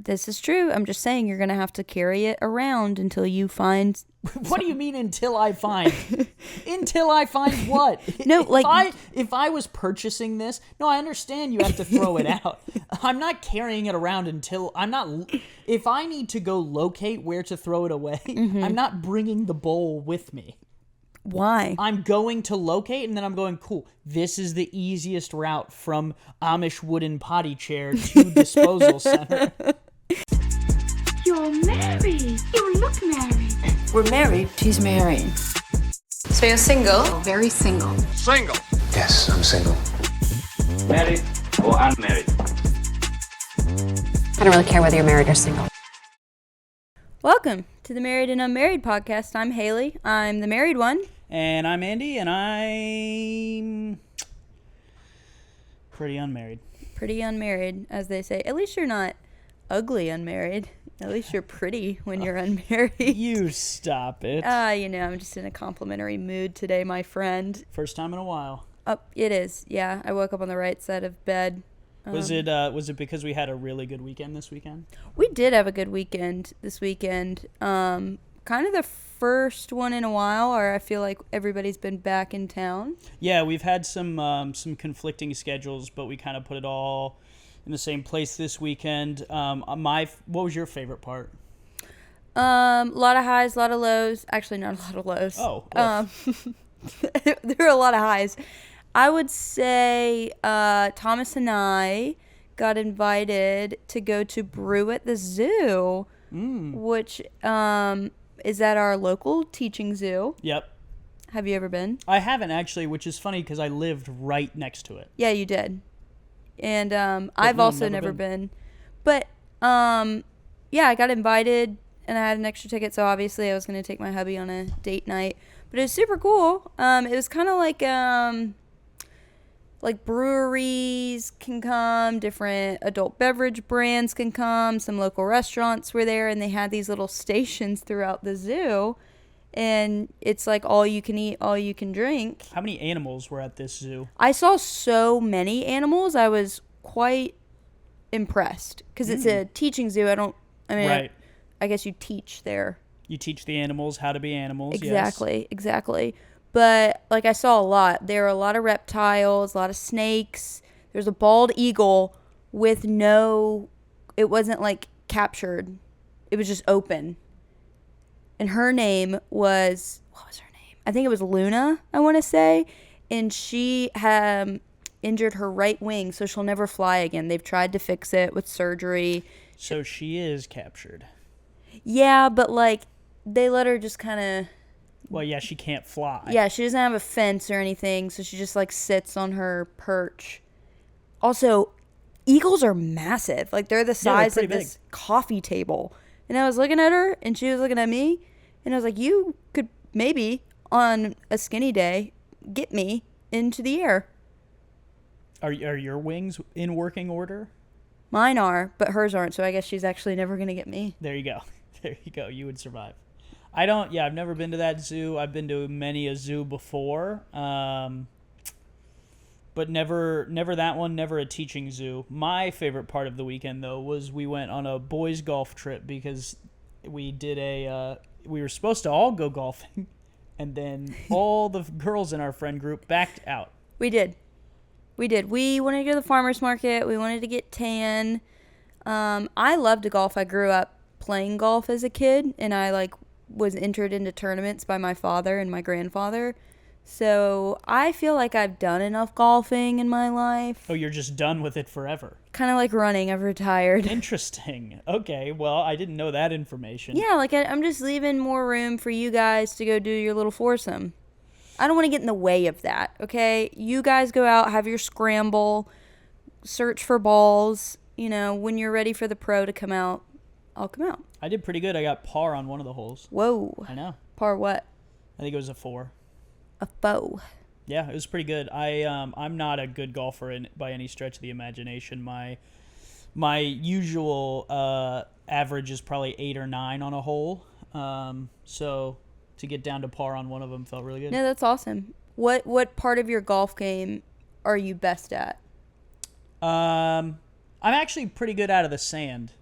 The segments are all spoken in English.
This is true. I'm just saying you're going to have to carry it around until you find... What do you mean until I find? Until I find what? No, if I was purchasing this, no, I understand you have to throw it out. I'm not carrying it around until if I need to go locate where to throw it away, I'm not bringing the bowl with me. Why? I'm going to locate and then I'm going, cool, this is the easiest route from Amish wooden potty chair to disposal center. You're married. You look married. We're married. She's married. So you're single? Very single. Single. Yes, I'm single. Married or unmarried? I don't really care whether you're married or single. Welcome to the Married and Unmarried podcast. I'm Haley. I'm the married one. And I'm Andy, and I'm pretty unmarried. Pretty unmarried, as they say. At least you're not ugly unmarried. At least you're pretty when you're unmarried. You stop it. I'm just in a complimentary mood today, my friend. First time in a while. It is. Yeah, I woke up on the right side of bed. Was it because we had a really good weekend this weekend? We did have a good weekend this weekend. Kind of the first one in a while, or I feel like everybody's been back in town. Yeah, we've had some conflicting schedules, but we kind of put it all in the same place this weekend. What was your favorite part? A lot of highs, a lot of lows. Actually, not a lot of lows. Oh. There were a lot of highs. I would say Thomas and I got invited to go to Brew at the Zoo, which is at our local teaching zoo. Yep. Have you ever been? I haven't, actually, which is funny because I lived right next to it. Yeah, you did. And I've also never been. But, yeah, I got invited, and I had an extra ticket, so obviously I was going to take my hubby on a date night. But it was super cool. It was kind of like breweries can come, different adult beverage brands can come, some local restaurants were there, and they had these little stations throughout the zoo, and it's like all you can eat, all you can drink. How many animals were at this zoo? I saw so many animals. I was quite impressed because it's a teaching zoo. Right. I guess you teach there. You teach the animals how to be animals. Exactly. But, I saw a lot. There were a lot of reptiles, a lot of snakes. There's a bald eagle with it wasn't, captured. It was just open. And her name was, what was her name? I think it was Luna, I want to say. And she had injured her right wing, so she'll never fly again. They've tried to fix it with surgery. So she is captured. Yeah, but, they let her just kind of... Well, yeah, she can't fly. Yeah, she doesn't have a fence or anything, so she just, sits on her perch. Also, eagles are massive. They're the size of this coffee table. And I was looking at her, and she was looking at me, and I was like, you could maybe, on a skinny day, get me into the air. Are your wings in working order? Mine are, but hers aren't, so I guess she's actually never going to get me. There you go. There you go. You would survive. I've never been to that zoo. I've been to many a zoo before, but never that one, never a teaching zoo. My favorite part of the weekend, though, was we went on a boys' golf trip because we were supposed to all go golfing, and then all the girls in our friend group backed out. We did. We wanted to go to the farmer's market. We wanted to get tan. I love to golf. I grew up playing golf as a kid, and I, was entered into tournaments by my father and my grandfather. So I feel like I've done enough golfing in my life. Oh, you're just done with it forever. Kind of like running. I've retired. Interesting. Okay, well, I didn't know that information. Yeah, I'm just leaving more room for you guys to go do your little foursome. I don't want to get in the way of that, okay? You guys go out, have your scramble, search for balls. When you're ready for the pro to come out, I'll come out. I did pretty good. I got par on one of the holes. Whoa. I know. Par what? I think it was a 4. A foe. Yeah, it was pretty good. I'm not a good golfer by any stretch of the imagination. My usual average is probably 8 or 9 on a hole. So to get down to par on one of them felt really good. No, that's awesome. What part of your golf game are you best at? I'm actually pretty good out of the sand.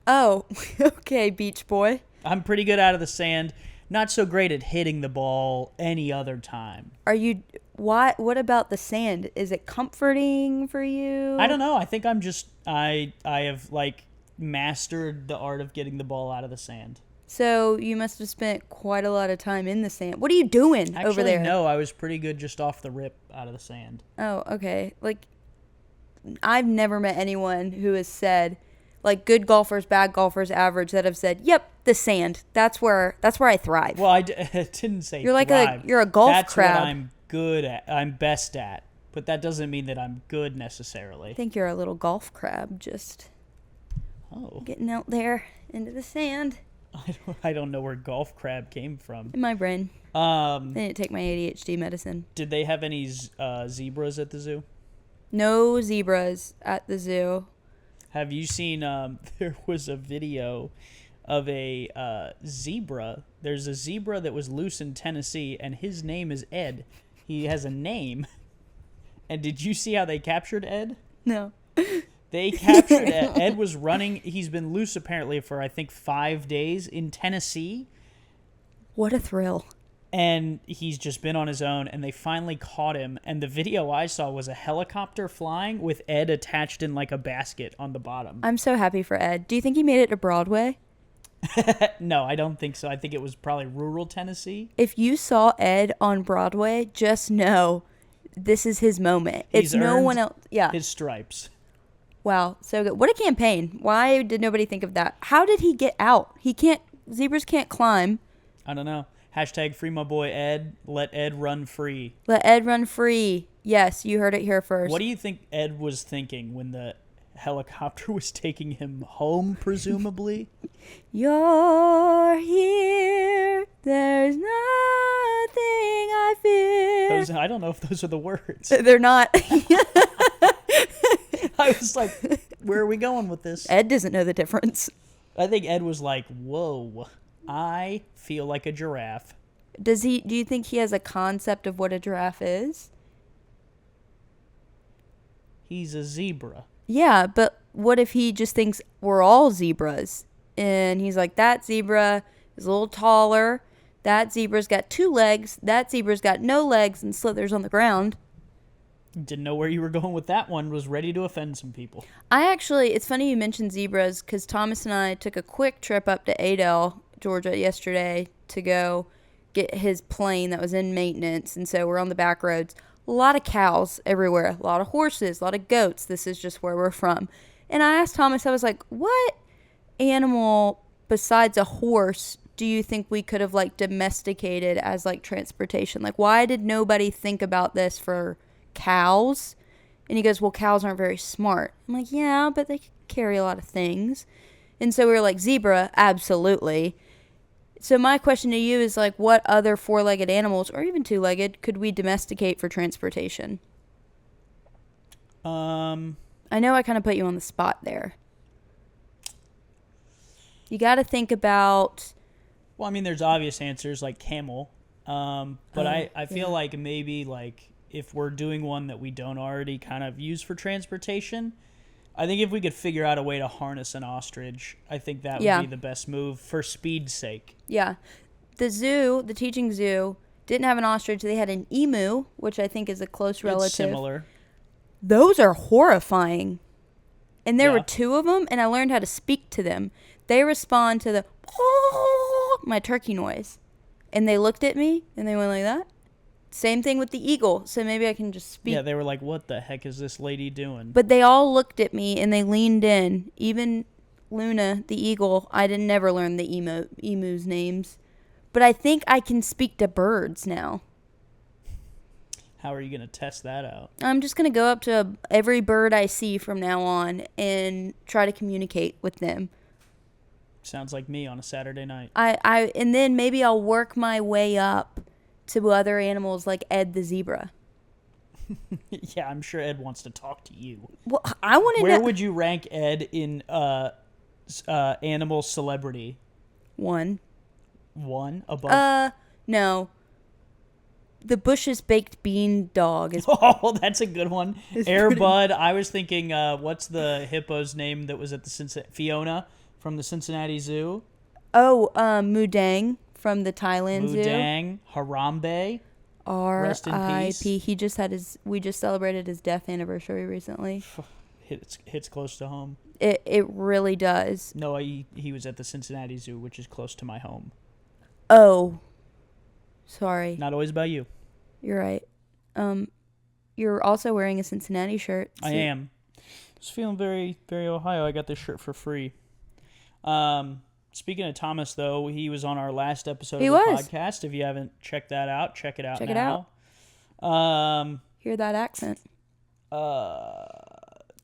Oh, okay, beach boy. I'm pretty good out of the sand. Not so great at hitting the ball any other time. Are you? What about the sand? Is it comforting for you? I don't know. I think I'm just I have like mastered the art of getting the ball out of the sand. So you must have spent quite a lot of time in the sand. What are you doing Actually, over there? no, I was pretty good just off the rip out of the sand. Oh, okay. Like, I've never met anyone who has said, like, good golfers, bad golfers, average, that have said, "Yep, the sand. That's where I thrive." Well, I didn't say You're like thrive. you're a golf That's crab. what I'm good at. I'm best at. But that doesn't mean that I'm good necessarily. I think you're a little golf crab, just Oh, getting out there into the sand. I don't know where golf crab came from. In my brain. I didn't take my ADHD medicine. Did they have any zebras at the zoo? No zebras at the zoo. Have you seen? There was a video of a zebra. There's a zebra that was loose in Tennessee, and his name is Ed. He has a name. And did you see how they captured Ed? No. They captured Ed. Ed was running. He's been loose apparently for I think 5 days in Tennessee. What a thrill. And he's just been on his own, and they finally caught him. And the video I saw was a helicopter flying with Ed attached in like a basket on the bottom. I'm so happy for Ed. Do you think he made it to Broadway? No, I don't think so. I think it was probably rural Tennessee. If you saw Ed on Broadway, just know this is his moment. He's It's no earned one else. Yeah. his stripes. Wow. So good. What a campaign. Why did nobody think of that? How did he get out? Zebras can't climb. I don't know. Hashtag free my boy Ed. Let Ed run free. Let Ed run free. Yes, you heard it here first. What do you think Ed was thinking when the helicopter was taking him home, presumably? You're here. There's nothing I fear. I don't know if those are the words. They're not. I was like, where are we going with this? Ed doesn't know the difference. I think Ed was like, whoa, I feel like a giraffe. Do you think he has a concept of what a giraffe is? He's a zebra. Yeah, but what if he just thinks we're all zebras? And he's like, that zebra is a little taller. That zebra's got 2 legs. That zebra's got no legs and slithers on the ground. Didn't know where you were going with that one. Was ready to offend some people. It's funny you mentioned zebras because Thomas and I took a quick trip up to Adel, Georgia yesterday to go get his plane that was in maintenance. And so we're on the back roads. A lot of cows everywhere, a lot of horses, a lot of goats. This is just where we're from. And I asked Thomas, I was like, what animal besides a horse do you think we could have like domesticated as like transportation? Like, why did nobody think about this for cows? And he goes, well, cows aren't very smart. I'm like, yeah, but they can carry a lot of things. And so we were like, zebra, absolutely. So my question to you is like, what other 4-legged animals or even 2-legged could we domesticate for transportation? I know I kind of put you on the spot there. You got to think about. Well, I mean, there's obvious answers like camel. But I feel like maybe like if we're doing one that we don't already kind of use for transportation, I think if we could figure out a way to harness an ostrich, I think that would be the best move for speed's sake. Yeah. The teaching zoo, didn't have an ostrich. They had an emu, which I think is a close relative. It's similar. Those are horrifying. And there were 2 of them, and I learned how to speak to them. They respond to the my turkey noise. And they looked at me, and they went like that. Same thing with the eagle, so maybe I can just speak. Yeah, they were like, what the heck is this lady doing? But they all looked at me, and they leaned in. Even Luna, the eagle, I didn't never learn the emu's names. But I think I can speak to birds now. How are you going to test that out? I'm just going to go up to every bird I see from now on and try to communicate with them. Sounds like me on a Saturday night. And then maybe I'll work my way up to other animals like Ed the zebra. Yeah, I'm sure Ed wants to talk to you. Well, I want to know. Where would you rank Ed in animal celebrity? 1. 1 above? No. The Bush's baked bean dog is. Oh, that's a good one. It's Air pretty- Bud. I was thinking, what's the hippo's name that was at the Cincinnati? Fiona. from the Cincinnati Zoo. Oh, Mudang from the Thailand Zoo. Mudang, Harambe. Rest in peace. R.I.P. We just celebrated his death anniversary recently. Hits close to home. It really does. No, he was at the Cincinnati Zoo, which is close to my home. Oh, sorry. Not always about you. You're right. You're also wearing a Cincinnati shirt. I am. Just feeling very, very Ohio. I got this shirt for free. Speaking of Thomas, though, he was on our last episode of the podcast. If you haven't checked that out, check it out now. Check it out. Hear that accent.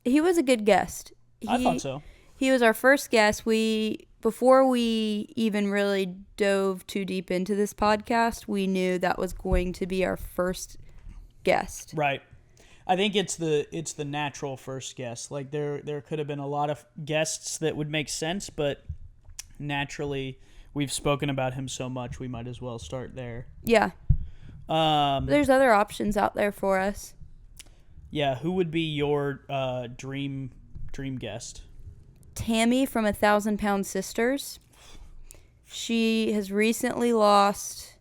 He was a good guest. I thought so. He was our first guest. Before we even really dove too deep into this podcast, we knew that was going to be our first guest. Right. I think it's the natural first guest. Like there could have been a lot of guests that would make sense, but naturally we've spoken about him so much, we might as well start there. Yeah. There's other options out there for us. Yeah, who would be your dream guest? Tammy from 1,000 Pound Sisters. She has recently lost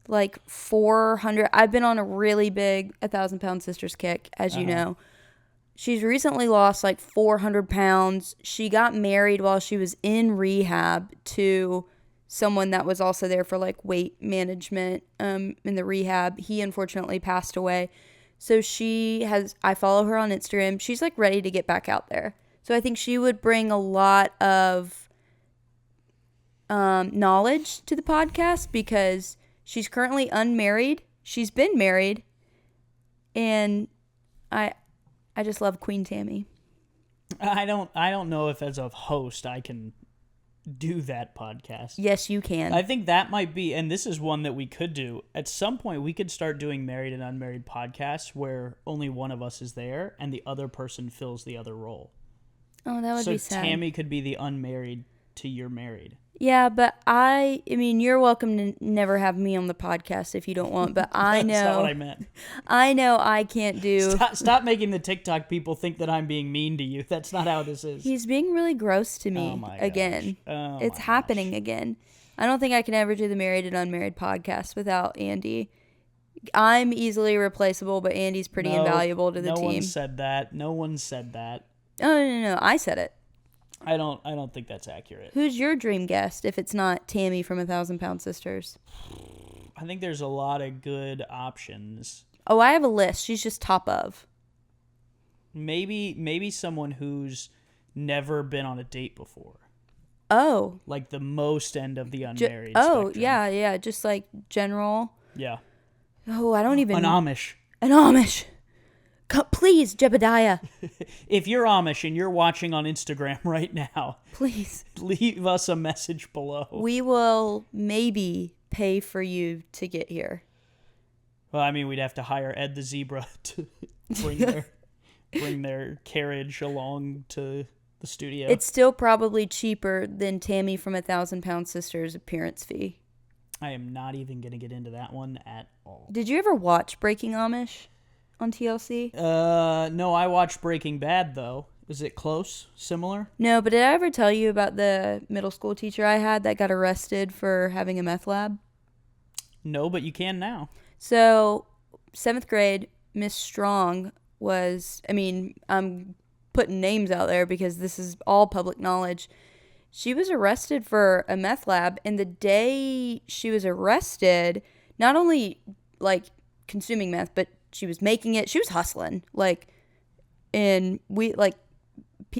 like 400. I've been on a really big 1,000 Pound Sisters kick, as you know. She's recently lost like 400 pounds. She got married while she was in rehab to someone that was also there for like weight management in the rehab. He unfortunately passed away. So I follow her on Instagram. She's like ready to get back out there. So I think she would bring a lot of knowledge to the podcast because she's currently unmarried. She's been married. And I just love Queen Tammy. I don't know if as a host I can do that podcast. Yes, you can. I think that might be, and this is one that we could do. At some point, we could start doing married and unmarried podcasts where only one of us is there and the other person fills the other role. Oh, that would be sad. So Tammy could be the unmarried to you're married. Yeah, but I mean, you're welcome to never have me on the podcast if you don't want, but I know. That's not what I meant. I know I can't do. Stop making the TikTok people think that I'm being mean to you. That's not how this is. He's being really gross to me again. It's happening again. I don't think I can ever do the married and unmarried podcast without Andy. I'm easily replaceable, but Andy's pretty invaluable to the team. No one said that. No one said that. Oh, no. I said it. I don't think that's accurate. Who's your dream guest if it's not Tammy from 1,000 Pound Sisters? I think there's a lot of good options. Oh, I have a list. She's just top of. Maybe someone who's never been on a date before. Oh. Like the most end of the unmarried spectrum. spectrum. Yeah. Just like general. Yeah. Oh, I don't even... An Amish. Please, Jebediah. If you're Amish and you're watching on Instagram right now, please leave us a message below. We will maybe pay for you to get here. Well, I mean, we'd have to hire Ed the Zebra to bring their carriage along to the studio. It's still probably cheaper than Tammy from 1,000 Pound Sisters' appearance fee. I am not even going to get into that one at all. Did you ever watch Breaking Amish on TLC? No, I watched Breaking Bad, though. Is it close? Similar? No, but did I ever tell you about the middle school teacher I had that got arrested for having a meth lab? No, but you can now. So, 7th grade, Miss Strong was, I'm putting names out there because this is all public knowledge. She was arrested for a meth lab, and the day she was arrested, not only, like, consuming meth, but she was making it. She was hustling. And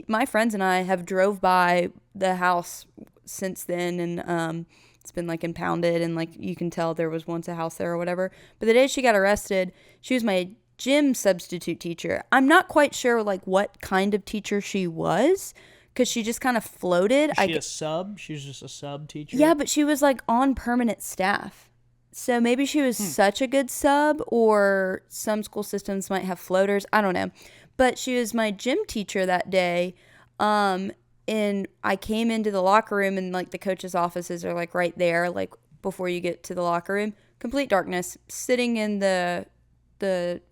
my friends and I have drove by the house since then, and it's been, like, impounded, and, like, you can tell there was once a house there or whatever. But the day she got arrested, she was my gym substitute teacher. I'm not quite sure, like, what kind of teacher she was, because she just kind of floated. Is she a sub? She was just a sub teacher? Yeah, but she was, like, on permanent staff. So maybe she was such a good sub, or some school systems might have floaters. I don't know. But she was my gym teacher that day. And I came into the locker room, and, like, the coach's offices are, like, right there, like, before you get to the locker room. Complete darkness. Sitting in the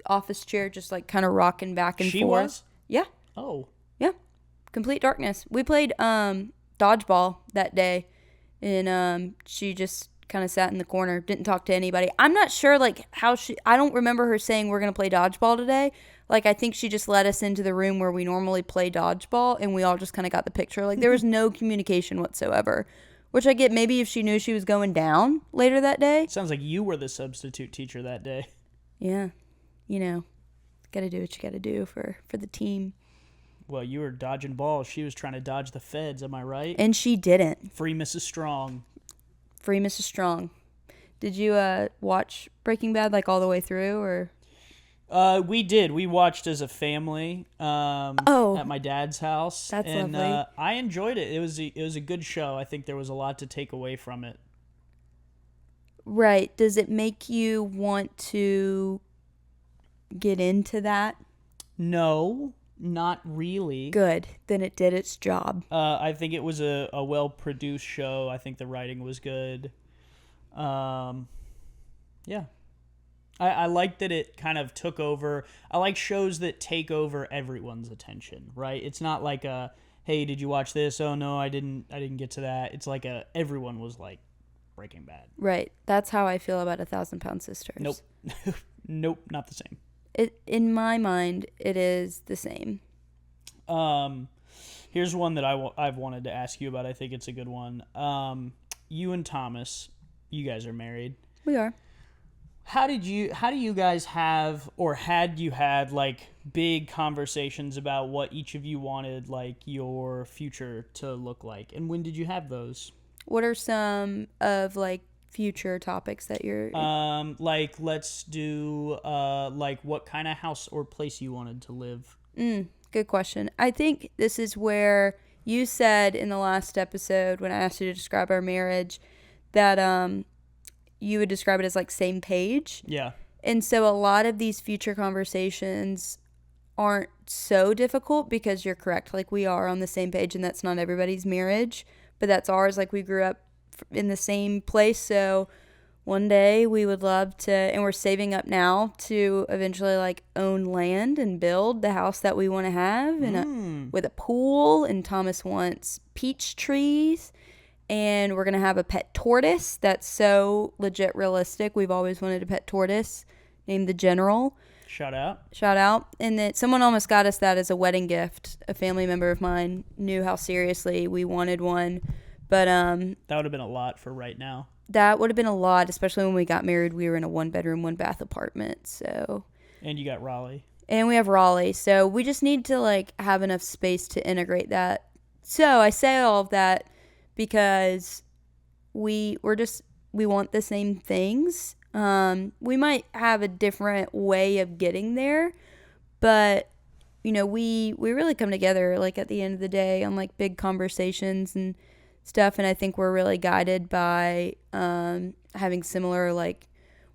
office chair, just, like, kind of rocking back and forth. She was? Yeah. Oh. Yeah. Complete darkness. We played dodgeball that day, and she just kind of sat in the corner, didn't talk to anybody. I'm not sure like how I don't remember her saying we're gonna play dodgeball today. Like I think she just let us into the room where we normally play dodgeball, and we all just kind of got the picture. Like there was no communication whatsoever, which I get maybe if she knew she was going down later that day. Sounds like you were the substitute teacher that day. Yeah, gotta do what you gotta do for the team. Well, you were dodging balls. She was trying to dodge the feds, am I right? And she didn't. Free Mrs. Strong. Free Mrs. Strong. Did you watch Breaking Bad like all the way through, or? We did. We watched as a family at my dad's house. That's lovely. I enjoyed it. It was a good show. I think there was a lot to take away from it. Right. Does it make you want to get into that? No, not really. Good. Then it did its job. I think it was a well-produced show. I think the writing was good. Yeah. I like that it kind of took over. I like shows that take over everyone's attention, right? It's not like hey, did you watch this? Oh, no, I didn't get to that. It's like everyone was like Breaking Bad. Right. That's how I feel about 1,000-Pound Sisters. Nope. Nope, not the same. In my mind, it is the same. Here's one that I've wanted to ask you about. I think it's a good one. You and Thomas, you guys are married. We are. How do you guys have, or had you had, like, big conversations about what each of you wanted, like, your future to look like? And when did you have those? What are some of, like, future topics that you're... Like, let's do, like, what kind of house or place you wanted to live. Good question. I think this is where you said in the last episode when I asked you to describe our marriage that you would describe it as like same page. Yeah. And so a lot of these future conversations aren't so difficult because you're correct. Like we are on the same page, and that's not everybody's marriage, but that's ours. Like we grew up in the same place. So one day we would love to, and we're saving up now to eventually like own land and build the house that we want to have, and with a pool. And Thomas wants peach trees, and we're gonna have a pet tortoise that's so legit realistic. We've always wanted a pet tortoise named the General. Shout out. And that someone almost got us that as a wedding gift. A family member of mine knew how seriously we wanted one, but that would have been a lot for right now. That would have been a lot, especially when we got married. We were in a 1-bedroom, 1-bath apartment, so. And you got Raleigh. And we have Raleigh, so we just need to like have enough space to integrate that. So I say all of that because we want the same things. We might have a different way of getting there, but we really come together like at the end of the day on like big conversations and stuff, and I think we're really guided by having similar like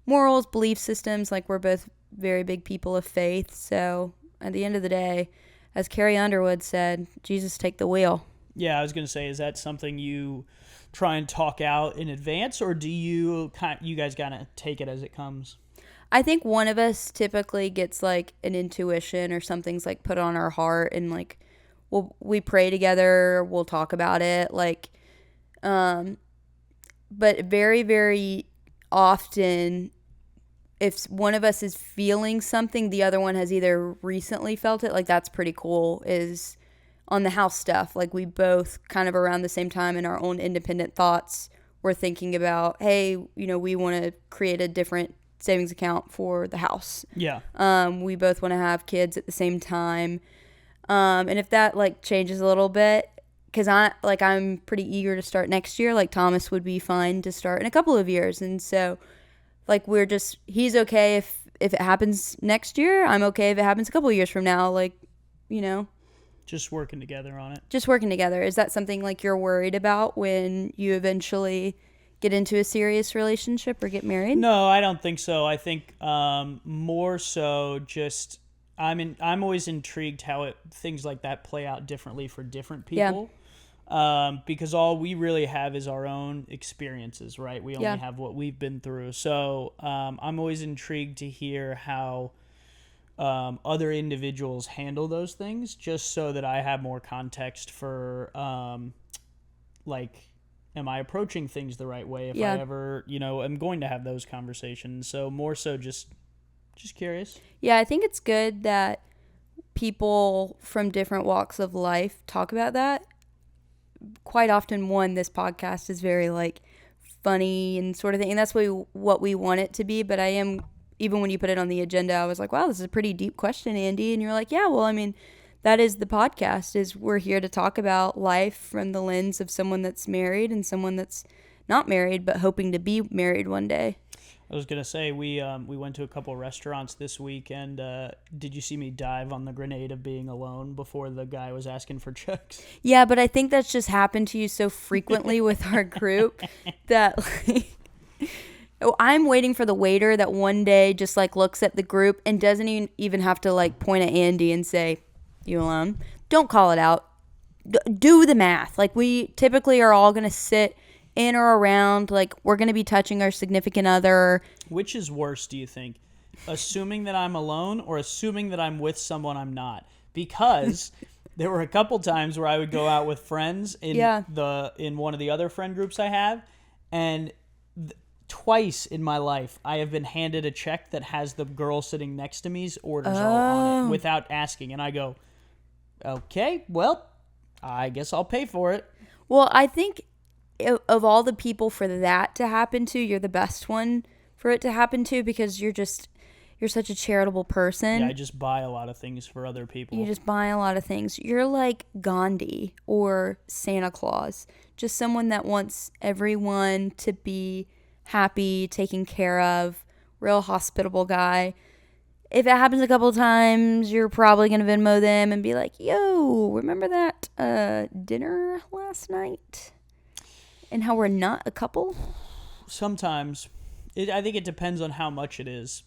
morals, belief systems. Like we're both very big people of faith, so at the end of the day, as Carrie Underwood said, Jesus take the wheel. Yeah, I was gonna say, is that something you try and talk out in advance, or do you guys gotta take it as it comes? I think one of us typically gets like an intuition or something's like put on our heart, and like we pray together, we'll talk about it, like but very, very often if one of us is feeling something, the other one has either recently felt it. Like that's pretty cool, is on the house stuff. Like we both kind of around the same time in our own independent thoughts were thinking about, hey, we want to create a different savings account for the house. Yeah. We both want to have kids at the same time. And if that like changes a little bit, because I'm pretty eager to start next year. Like Thomas would be fine to start in a couple of years, and so like he's okay if it happens next year. I'm okay if it happens a couple of years from now. Like, just working together on it. Just working together. Is that something like you're worried about when you eventually get into a serious relationship or get married? No, I don't think so. I think more so just I'm always intrigued how things like that play out differently for different people. Yeah. Because all we really have is our own experiences, right? We only have what we've been through. So I'm always intrigued to hear how other individuals handle those things, just so that I have more context for like, am I approaching things the right way if Yeah. I ever, am going to have those conversations. So more so just curious. Yeah, I think it's good that people from different walks of life talk about that. Quite often, this podcast is very like funny and sort of thing, and that's what we want it to be. But I am, even when you put it on the agenda, I was like, wow, this is a pretty deep question, Andy. And you're like, yeah, well, I mean, that is the podcast, is we're here to talk about life from the lens of someone that's married and someone that's not married but hoping to be married one day. I was gonna say we went to a couple of restaurants this week, and did you see me dive on the grenade of being alone before the guy was asking for checks? Yeah, but I think that's just happened to you so frequently with our group that like, I'm waiting for the waiter that one day just like looks at the group and doesn't even have to like point at Andy and say, "You alone?" Don't call it out. Do the math. Like, we typically are all gonna sit in or around, like, we're going to be touching our significant other. Which is worse, do you think? Assuming that I'm alone or assuming that I'm with someone I'm not? Because there were a couple times where I would go out with friends in one of the other friend groups I have, and twice in my life I have been handed a check that has the girl sitting next to me's orders all on it without asking, and I go, okay, well, I guess I'll pay for it. Well, I think of all the people for that to happen to, you're the best one for it to happen to, because you're such a charitable person. Yeah, I just buy a lot of things for other people. You just buy a lot of things. You're like Gandhi or Santa Claus, just someone that wants everyone to be happy, taken care of, real hospitable guy. If it happens a couple of times, you're probably going to Venmo them and be like, yo, remember that dinner last night? And how we're not a couple? Sometimes. I think it depends on how much it is.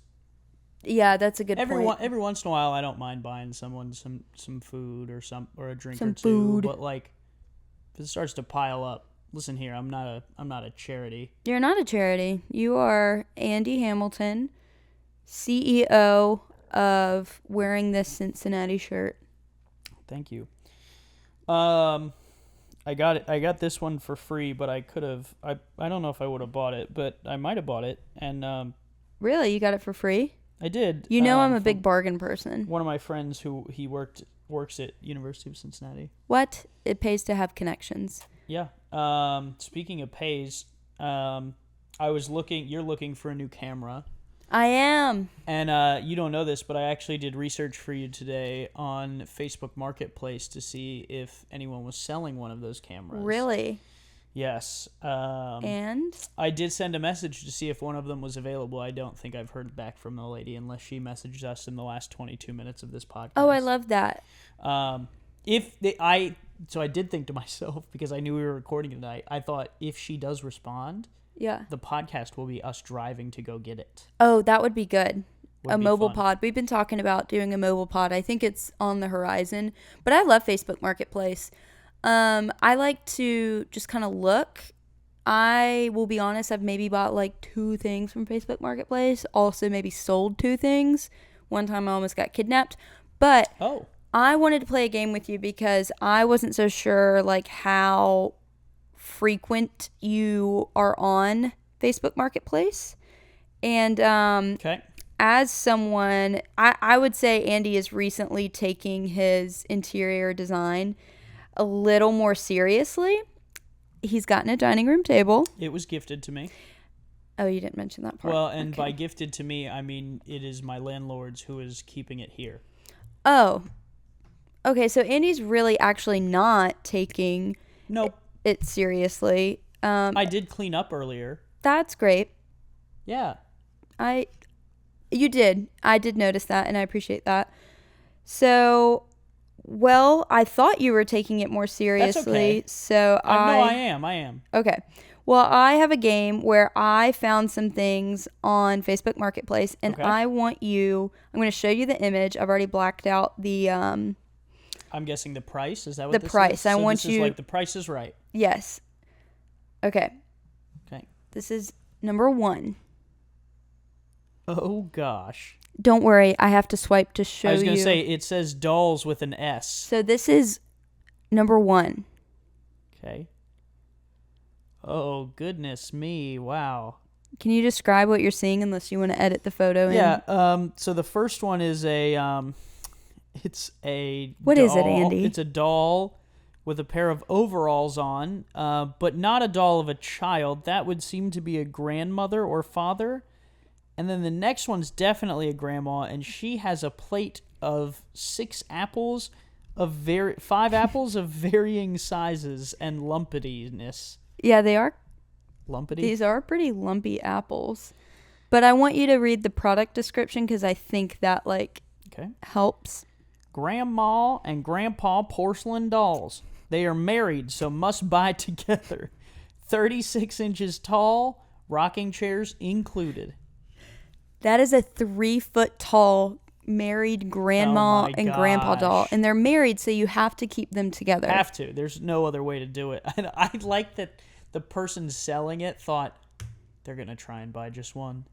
Yeah, that's a good point. Every once in a while, I don't mind buying someone some food or a drink some or two. Food. But like, if it starts to pile up, listen here, I'm not a charity. You're not a charity. You are Andy Hamilton, CEO of Wearing This Cincinnati Shirt. Thank you. I got this one for free, but I could have. I don't know if I would have bought it, but I might have bought it. And Really, you got it for free? I did. You know, I'm a big bargain person. One of my friends who works at University of Cincinnati. What? It pays to have connections. Yeah. Speaking of pays, I was looking. You're looking for a new camera. I am. And you don't know this, but I actually did research for you today on Facebook Marketplace to see if anyone was selling one of those cameras. Really? Yes. And? I did send a message to see if one of them was available. I don't think I've heard back from the lady unless she messaged us in the last 22 minutes of this podcast. Oh, I love that. So I did think to myself, because I knew we were recording tonight, I thought if she does respond, yeah, the podcast will be us driving to go get it. Oh, that would be good. Would a be mobile fun. pod. We've been talking about doing a mobile pod. I think it's on the horizon. But I love Facebook Marketplace. I like to just kind of look. I will be honest, I've maybe bought like 2 things from Facebook Marketplace. Also maybe sold 2 things. One time I almost got kidnapped. But I wanted to play a game with you because I wasn't so sure like how frequent you are on Facebook Marketplace. And as someone, I would say Andy is recently taking his interior design a little more seriously. He's gotten a dining room table. It was gifted to me. Oh, you didn't mention that part. Well, and by gifted to me, I mean it is my landlord's who is keeping it here. Oh. Okay, so Andy's really actually not taking it seriously. I did clean up earlier. That's great. Yeah. You did. I did notice that, and I appreciate that. So, well, I thought you were taking it more seriously. That's okay. So No, I am. Okay. Well, I have a game where I found some things on Facebook Marketplace, and I'm going to show you the image. I've already blacked out the I'm guessing the price. Is that what this is? The price. So this is like the price is right. Yes. Okay. Okay. This is number 1. Oh, gosh. Don't worry. I have to swipe to show you. I was going to say, it says dolls with an S. So this is number 1. Okay. Oh, goodness me. Wow. Can you describe what you're seeing unless you want to edit the photo in? Yeah, so the first one is it's a What doll. is it, Andy? It's a doll with a pair of overalls on, but not a doll of a child. That would seem to be a grandmother or father. And then the next one's definitely a grandma, and she has a plate of 5 apples of varying sizes and lumpiness. Yeah, they are. Lumpity? These are pretty lumpy apples. But I want you to read the product description because I think that Okay. helps. Grandma and Grandpa porcelain dolls. They are married, so must buy together. 36 inches tall, rocking chairs included. That is a 3-foot tall married grandma Oh my and grandpa doll. gosh. And they're married, so you have to keep them together. Have to. There's no other way to do it. And I like that the person selling it thought they're going to try and buy just one.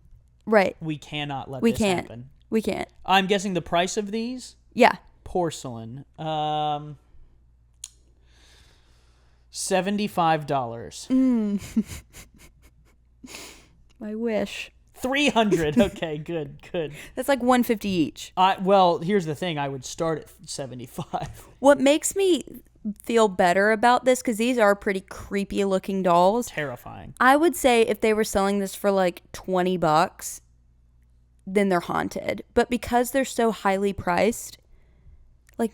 Right. We cannot let We this can't. happen. We can't. I'm guessing the price of these? Yeah. Porcelain. $75. I wish. 300. Okay, good. That's like $150 each. Well, here's the thing. I would start at 75. What makes me feel better about this, because these are pretty creepy looking dolls, Terrifying. I would say if they were selling this for like $20, then they're haunted. But because they're so highly priced, like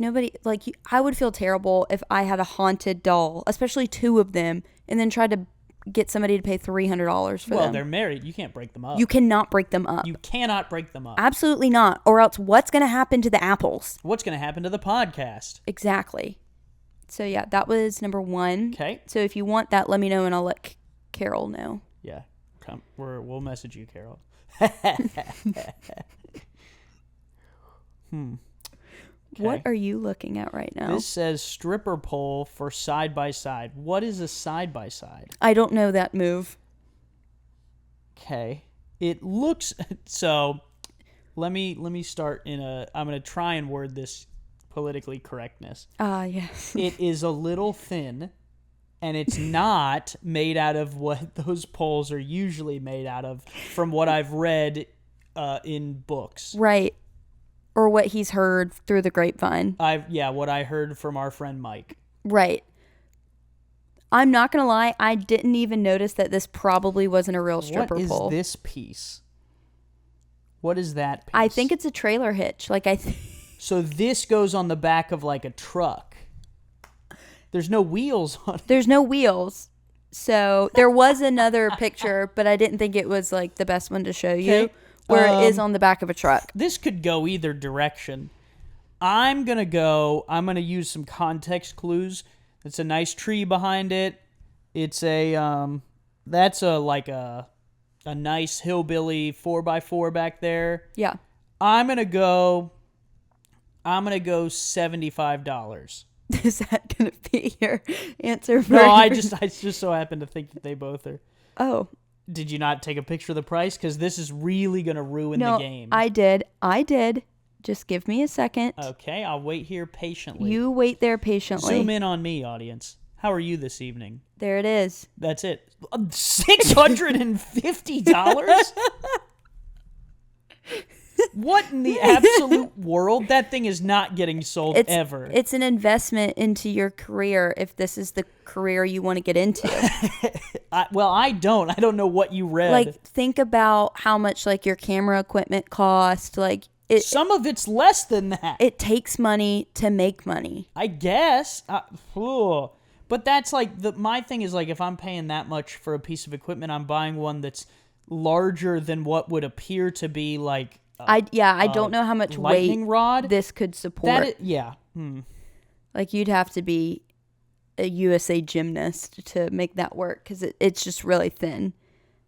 I would feel terrible if I had a haunted doll, especially 2 of them, and then tried to get somebody to pay $300 for them. Well, they're married. You can't break them up. You cannot break them up. You cannot break them up. Absolutely not. Or else what's going to happen to the apples? What's going to happen to the podcast? Exactly. So yeah, that was number 1. Okay. So if you want that, let me know and I'll let Carol know. Yeah. We'll message you, Carol. What are you looking at right now? This says stripper pole for side by side. What is a side by side? I don't know that move. Okay. It looks so. Let me start I'm going to try and word this politically correctness. Yes. It is a little thin, and it's not made out of what those poles are usually made out of, from what I've read in books. Right. Or what he's heard through the grapevine. What I heard from our friend Mike. Right. I'm not going to lie, I didn't even notice that this probably wasn't a real stripper pole. What is this piece? What is that piece? I think it's a trailer hitch. So this goes on the back of like a truck. There's no wheels on it. There's no wheels. So there was another picture, but I didn't think it was like the best one to show you. Okay. Where it is on the back of a truck. This could go either direction. I'm going to use some context clues. It's a nice tree behind it. It's that's a nice hillbilly 4x4 back there. Yeah. I'm going to go $75. Is that going to be your answer for No, I just so happen to think that they both are. Oh. Did you not take a picture of the price? Because this is really going to ruin the game. I did. Just give me a second. Okay, I'll wait here patiently. You wait there patiently. Zoom in on me, audience. How are you this evening? There it is. That's it. $650? What in the absolute world? That thing is not getting sold ever. It's an investment into your career if this is the career you want to get into. I don't. I don't know what you read. Think about how much your camera equipment cost. Some of it's less than that. It takes money to make money. I guess. But that's my thing is if I'm paying that much for a piece of equipment, I'm buying one that's larger than what would appear to be I don't know how much lightning weight rod this could support. You'd have to be a USA gymnast to make that work because it's just really thin.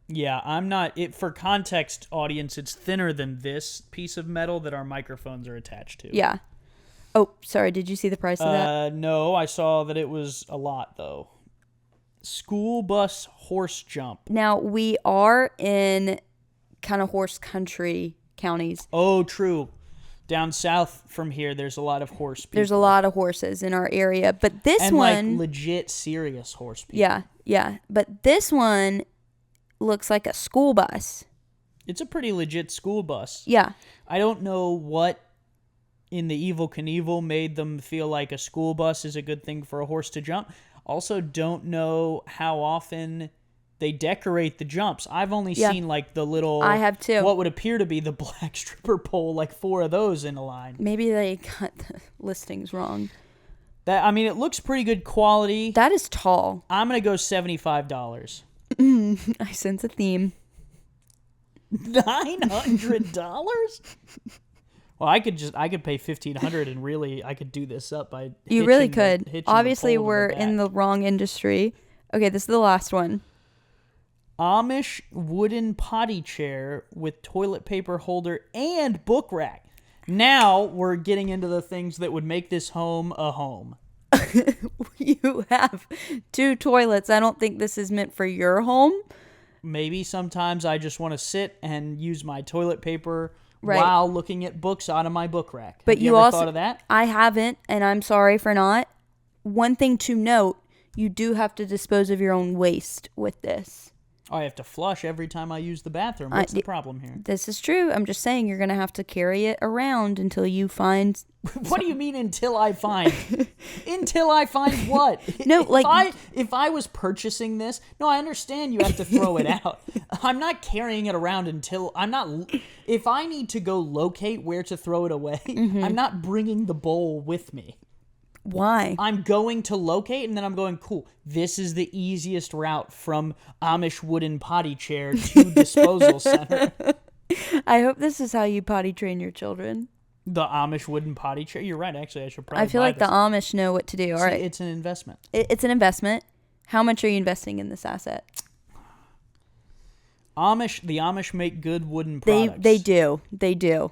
Yeah, I'm not. For context, audience, it's thinner than this piece of metal that our microphones are attached to. Yeah. Oh, sorry. Did you see the price of that? No, I saw that it was a lot though. School bus horse jump. Now we are in kind of horse country counties. Oh, true. Down south from here, there's a lot of horse people. There's a lot of horses in our area, but this and one, like legit serious horse people. yeah. But this one looks like a school bus. It's a pretty legit school bus. Yeah. I don't know what in the Evel Knievel made them feel like a school bus is a good thing for a horse to jump. Also, don't know how often they decorate the jumps. I've only seen like the little... I have too. What would appear to be the black stripper pole, like 4 of those in a line. Maybe they got the listings wrong. It looks pretty good quality. That is tall. I'm going to go $75. I sense a theme. $900? Well, I could pay $1,500 and really I could do this up by You really could. hitching Obviously, the pole to we're the in back. the wrong industry. Okay, this is the last one. Amish wooden potty chair with toilet paper holder and book rack. Now we're getting into the things that would make this home a home. You have 2 toilets. I don't think this is meant for your home. Maybe sometimes I just want to sit and use my toilet paper Right. while looking at books out of my book rack. But Have you you ever also, thought of that? I haven't, and I'm sorry for not. One thing to note, you do have to dispose of your own waste with this. I have to flush every time I use the bathroom. What's the problem here? This is true. I'm just saying you're going to have to carry it around until you find... What do you mean until I find? Until I find what? No, if I was purchasing this, no, I understand you have to throw it out. I'm not carrying it around until if I need to go locate where to throw it away, I'm not bringing the bowl with me. Why? I'm going to locate and then I'm going, cool, this is the easiest route from Amish wooden potty chair to disposal center. I hope this is how you potty train your children. The Amish wooden potty chair? You're right, actually, I should probably I feel buy like this. the Amish know what to do. All See, right. it's an investment. It's an investment. How much are you investing in this asset? The Amish make good wooden products. They do. They do.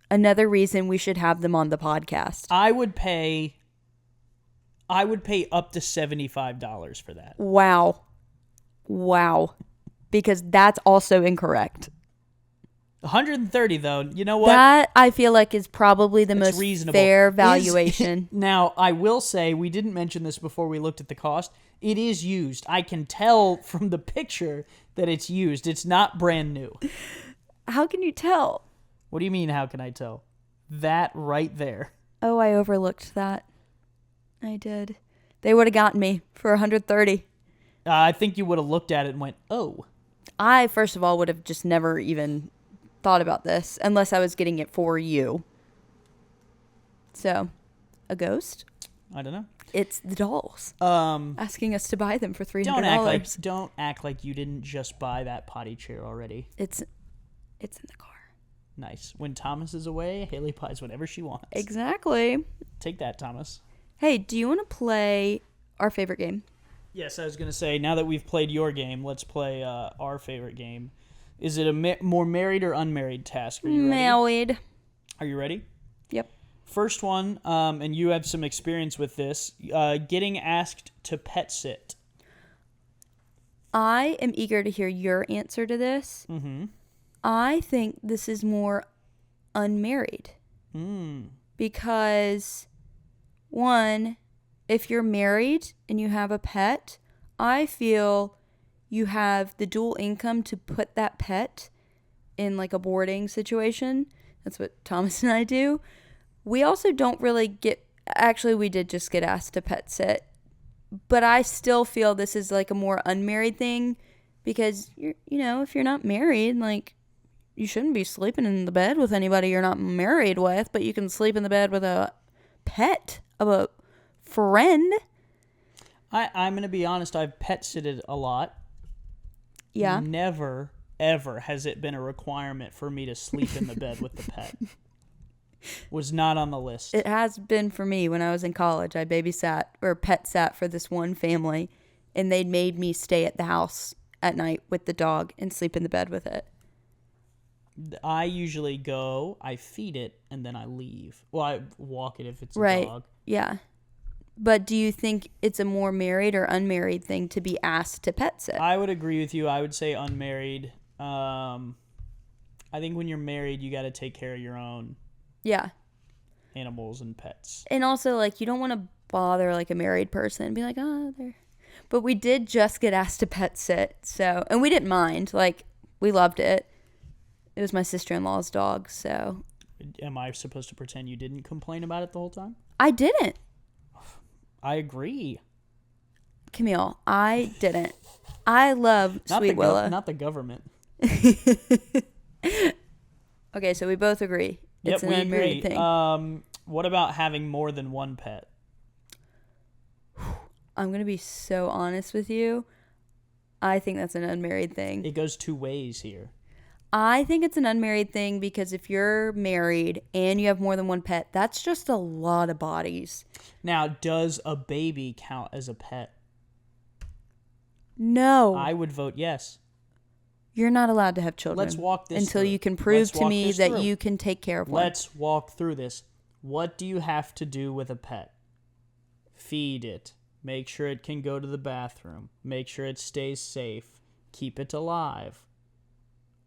Another reason we should have them on the podcast. I would pay up to $75 for that. Wow. Because that's also incorrect. 130 though. You know what? That I feel like is probably the That's most reasonable. fair valuation. Now, I will say, we didn't mention this before we looked at the cost. It is used. I can tell from the picture that it's used. It's not brand new. How can you tell? What do you mean, how can I tell? That right there. Oh, I overlooked that. I did. They would have gotten me for 130. I think you would have looked at it and went, oh. I, first of all, would have just never even thought about this unless I was getting it for you. So, a ghost? I don't know. It's the dolls. Asking us to buy them for $300. Don't act like you didn't just buy that potty chair already. It's in the car. Nice. When Thomas is away, Haley buys whatever she wants. Exactly. Take that, Thomas. Hey, do you want to play our favorite game? Yes, I was going to say, now that we've played your game, let's play our favorite game. Is it a more married or unmarried task? Are you ready? Married. Are you ready? Yep. First one, and you have some experience with this, getting asked to pet sit. I am eager to hear your answer to this. Mm-hmm. I think this is more unmarried. Because, one, if you're married and you have a pet, I feel you have the dual income to put that pet in like a boarding situation. That's what Thomas and I do. We also don't really we did just get asked to pet sit, but I still feel this is like a more unmarried thing because if you're not married, like you shouldn't be sleeping in the bed with anybody you're not married with, but you can sleep in the bed with a pet of a friend. I'm going to be honest, I've pet sitted a lot. Yeah. Never, ever has it been a requirement for me to sleep in the bed with the pet. Was not on the list. It has been for me when I was in college. I pet sat for this one family, and they made me stay at the house at night with the dog and sleep in the bed with it. I usually go, I feed it, and then I leave. Well, I walk it if it's a Right. dog. Yeah. But do you think it's a more married or unmarried thing to be asked to pet sit? I would agree with you. I would say unmarried. I think when you're married, you got to take care of your own. Yeah. animals and pets. And also, like, you don't want to bother, like, a married person and be like, oh, they're... But we did just get asked to pet sit, so... And we didn't mind. Like, we loved it. It was my sister-in-law's dog, so... Am I supposed to pretend you didn't complain about it the whole time? I didn't. I agree. Camille, I didn't. I love Sweet Willa. Not the government. Okay, so we both agree. It's an we unmarried agree. thing. What about having more than one pet? I'm going to be so honest with you. I think that's an unmarried thing. It goes two ways here. I think it's an unmarried thing because if you're married and you have more than one pet, that's just a lot of bodies. Now, does a baby count as a pet? No. I would vote yes. You're not allowed to have children. Let's walk this until through. you can prove Let's to walk me this that through. you can take care of one. Let's walk through this. What do you have to do with a pet? Feed it. Make sure it can go to the bathroom. Make sure it stays safe. Keep it alive.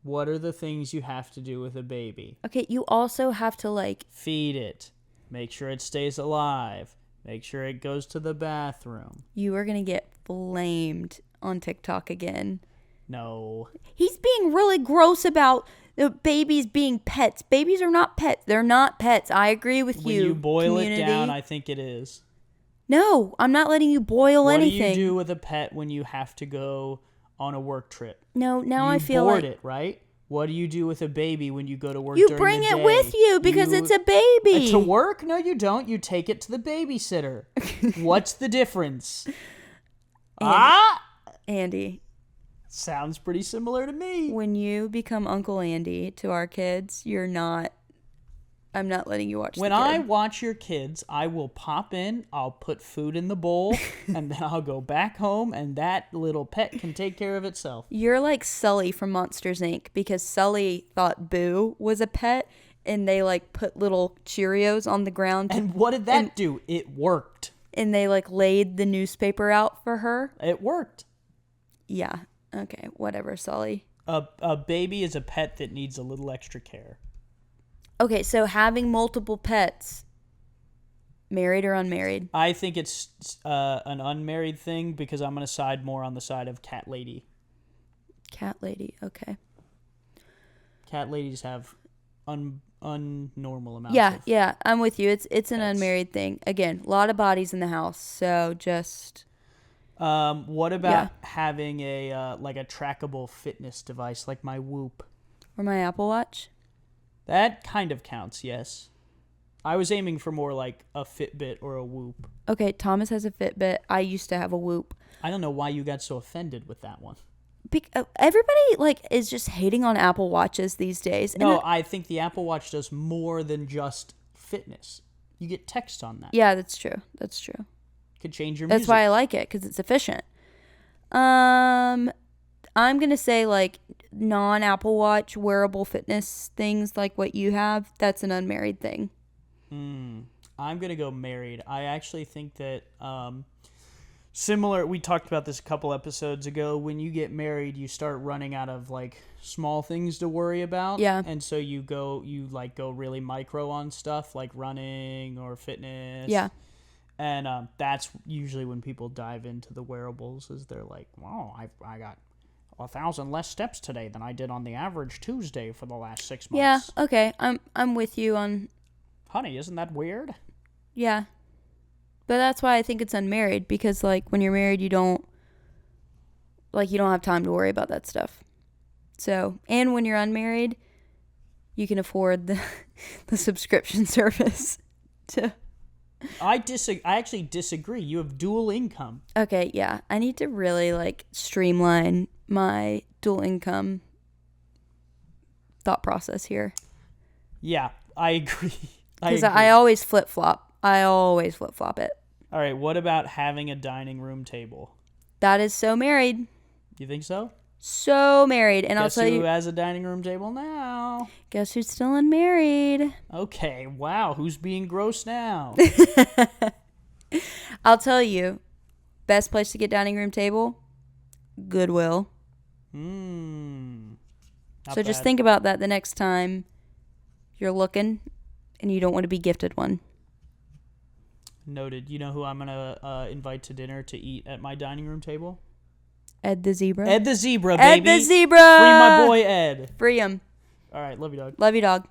What are the things you have to do with a baby? Okay, you also have to, like... Feed it. Make sure it stays alive. Make sure it goes to the bathroom. You are going to get flamed on TikTok again. No. He's being really gross about the babies being pets. Babies are not pets. They're not pets. I agree with When you, you boil community. it down, I think it is. No, I'm not letting you boil anything. What do you do with a pet when you have to go on a work trip? No, now You I feel board like... it, right? What do you do with a baby when you go to work You during bring the it day? with you because it's a baby. To work? No, you don't. You take it to the babysitter. What's the difference? Andy, Sounds pretty similar to me. when you become Uncle Andy to our kids, I'm not letting you watch When the kid. I watch your kids, I will pop in, I'll put food in the bowl, and then I'll go back home, and that little pet can take care of itself. You're like Sully from Monsters, Inc. because Sully thought Boo was a pet, and they like put little Cheerios on the ground. And what did that do? It worked. And they like laid the newspaper out for her. It worked. Yeah. Okay. Whatever, Sully. A baby is a pet that needs a little extra care. Okay, so having multiple pets, married or unmarried? I think it's an unmarried thing because I'm going to side more on the side of cat lady. Cat lady. Okay. Cat ladies have unnormal amounts of... Yeah, I'm with you. It's an Pets. unmarried thing. Again, a lot of bodies in the house, so just... What about having a like a trackable fitness device like my Whoop? Or my Apple Watch? That kind of counts, yes. I was aiming for more like a Fitbit or a Whoop. Okay, Thomas has a Fitbit. I used to have a Whoop. I don't know why you got so offended with that one. Everybody like is just hating on Apple Watches these days. And No, I think the Apple Watch does more than just fitness. You get text on that. yeah, that's true. That's true. Could change your That's music. why I like it, because it's efficient. I'm gonna say like non-Apple Watch wearable fitness things like what you have. That's an unmarried thing. I'm gonna go married. I actually think that similar. We talked about this a couple episodes ago. When you get married, you start running out of like small things to worry about. Yeah. And so you go really micro on stuff like running or fitness. Yeah. And that's usually when people dive into the wearables, is they're like, "Wow, I got 1,000 less steps today than I did on the average Tuesday for the last 6 months." Yeah. Okay. I'm with you on. Honey, isn't that weird? Yeah. But that's why I think it's unmarried, because like when you're married, you don't have time to worry about that stuff. So, and when you're unmarried, you can afford the subscription service to. I actually disagree. You have dual income. Okay, yeah. I need to really like streamline my dual income thought process here. Yeah, I agree. Because I always flip-flop. I always flip-flop it. All right, what about having a dining room table? That is so married. You think so? So married. And Guess I'll tell who you, has a dining room table now? guess who's still unmarried? Okay, wow, who's being gross now? I'll tell you, best place to get dining room table? Goodwill. Not So just bad. think about that the next time you're looking and you don't want to be gifted one. Noted. You know who I'm gonna invite to dinner to eat at my dining room table? Ed the Zebra. Ed the Zebra, Ed baby. the Zebra. Free my boy Ed. Free him. All right, love you, dog. Love you, dog.